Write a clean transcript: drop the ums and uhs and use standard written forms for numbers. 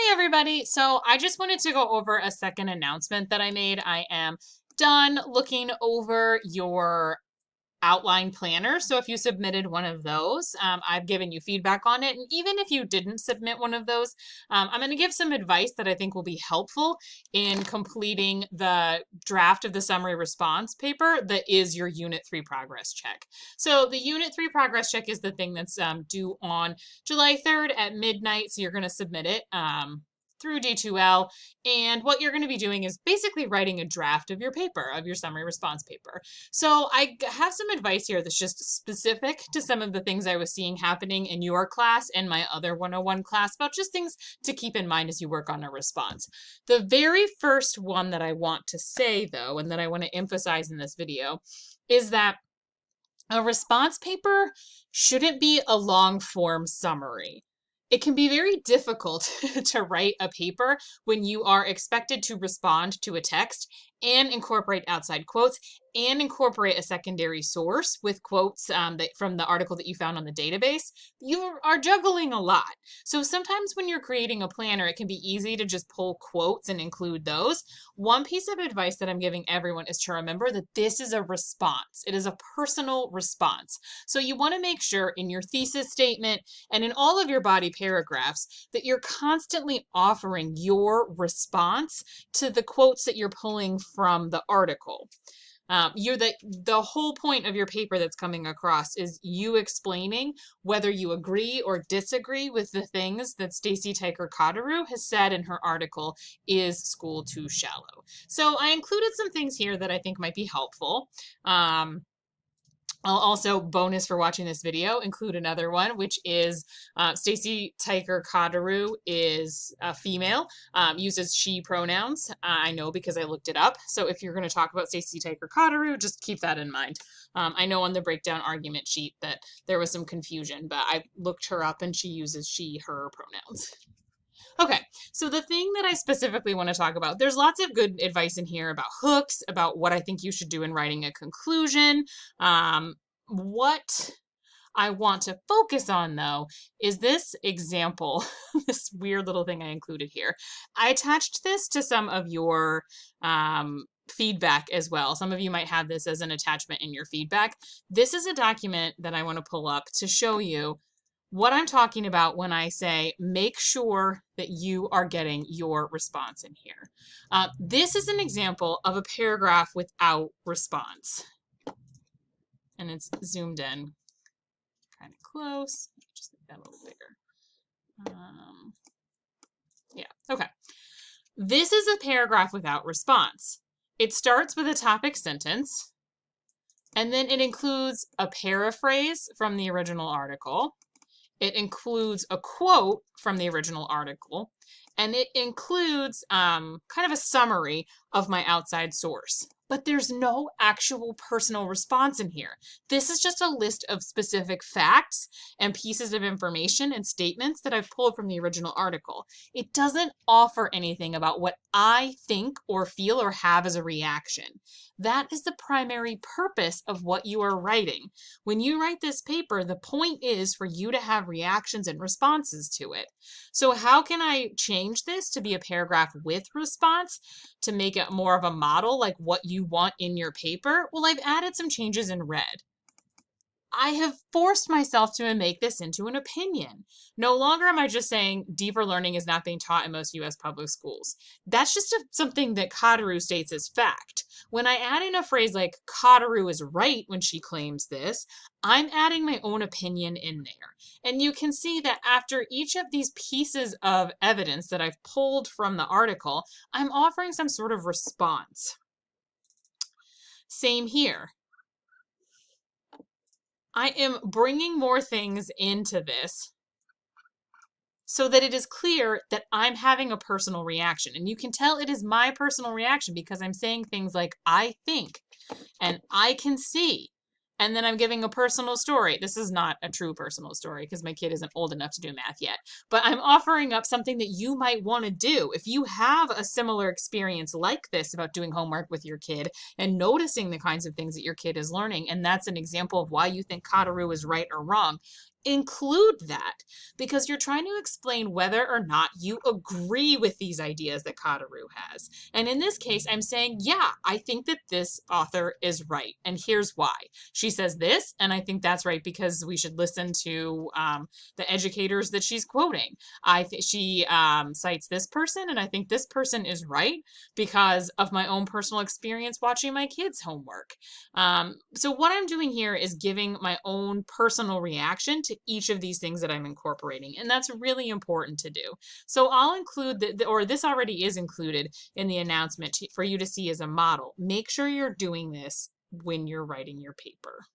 Hey everybody. So I just wanted to go over a second announcement that I made. I am done looking over your outline planner. So if you submitted one of those, I've given you feedback on it. And even if you didn't submit one of those, I'm going to give some advice that I think will be helpful in completing the draft of the summary response paper that is your Unit 3 progress check. So the Unit 3 progress check is the thing that's due on July 3rd at midnight. So you're going to submit it through D2L. And what you're going to be doing is basically writing a draft of your paper, of your summary response paper. So I have some advice here that's just specific to some of the things I was seeing happening in your class and my other 101 class about just things to keep in mind as you work on a response. The very first one that I want to say, though, and that I want to emphasize in this video, is that a response paper shouldn't be a long form summary. It can be very difficult to write a paper when you are expected to respond to a text and incorporate outside quotes and incorporate a secondary source with quotes from the article that you found on the database. You are juggling a lot. So sometimes when you're creating a planner, it can be easy to just pull quotes and include those. One piece of advice that I'm giving everyone is to remember that this is a response. It is a personal response. So you want to make sure in your thesis statement and in all of your body paragraphs that you're constantly offering your response to the quotes that you're pulling from the article. The whole point of your paper that's coming across is you explaining whether you agree or disagree with the things that Stacey Tyker Cottereau has said in her article, Is School Too Shallow? So I included some things here that I think might be helpful. I'll also, bonus for watching this video, include another one, which is Stacey Tyker Cottereau is a female, uses she pronouns. I know because I looked it up. So if you're going to talk about Stacey Tyker Cottereau, just keep that in mind. I know on the breakdown argument sheet that there was some confusion, but I looked her up and she uses she, her pronouns. Okay, so the thing that I specifically want to talk about, there's lots of good advice in here about hooks, about what I think you should do in writing a conclusion. What I want to focus on, though, is this example, this weird little thing I included here. I attached this to some of your feedback as well. Some of you might have this as an attachment in your feedback. This is a document that I want to pull up to show you what I'm talking about when I say make sure that you are getting your response in here. This is an example of a paragraph without response. And it's zoomed in kind of close. Just make that a little bigger. Yeah, okay. This is a paragraph without response. It starts with a topic sentence, and then it includes a paraphrase from the original article. It includes a quote from the original article, and it includes kind of a summary of my outside source. But there's no actual personal response in here. This is just a list of specific facts and pieces of information and statements that I've pulled from the original article. It doesn't offer anything about what I think or feel or have as a reaction. That is the primary purpose of what you are writing. When you write this paper, the point is for you to have reactions and responses to it. So how can I change this to be a paragraph with response to make it more of a model like what you want in your paper? Well, I've added some changes in red. I have forced myself to make this into an opinion. No longer am I just saying deeper learning is not being taught in most U.S. public schools. That's just something that Cottereau states as fact. When I add in a phrase like Cottereau is right when she claims this, I'm adding my own opinion in there. And you can see that after each of these pieces of evidence that I've pulled from the article, I'm offering some sort of response. Same here. I am bringing more things into this so that it is clear that I'm having a personal reaction. And you can tell it is my personal reaction because I'm saying things like, I think, and I can see. And then I'm giving a personal story. This is not a true personal story because my kid isn't old enough to do math yet. But I'm offering up something that you might want to do. If you have a similar experience like this about doing homework with your kid and noticing the kinds of things that your kid is learning, and that's an example of why you think Cottereau is right or wrong, include that because you're trying to explain whether or not you agree with these ideas that Kataru has. And in this case, I'm saying, yeah, I think that this author is right. And here's why. She says this, and I think that's right because we should listen to the educators that she's quoting. She cites this person, and I think this person is right because of my own personal experience watching my kids' homework. So what I'm doing here is giving my own personal reaction to each of these things that I'm incorporating, and that's really important to do. So I'll include or this already is included in the announcement for you to see as a model. Make sure you're doing this when you're writing your paper.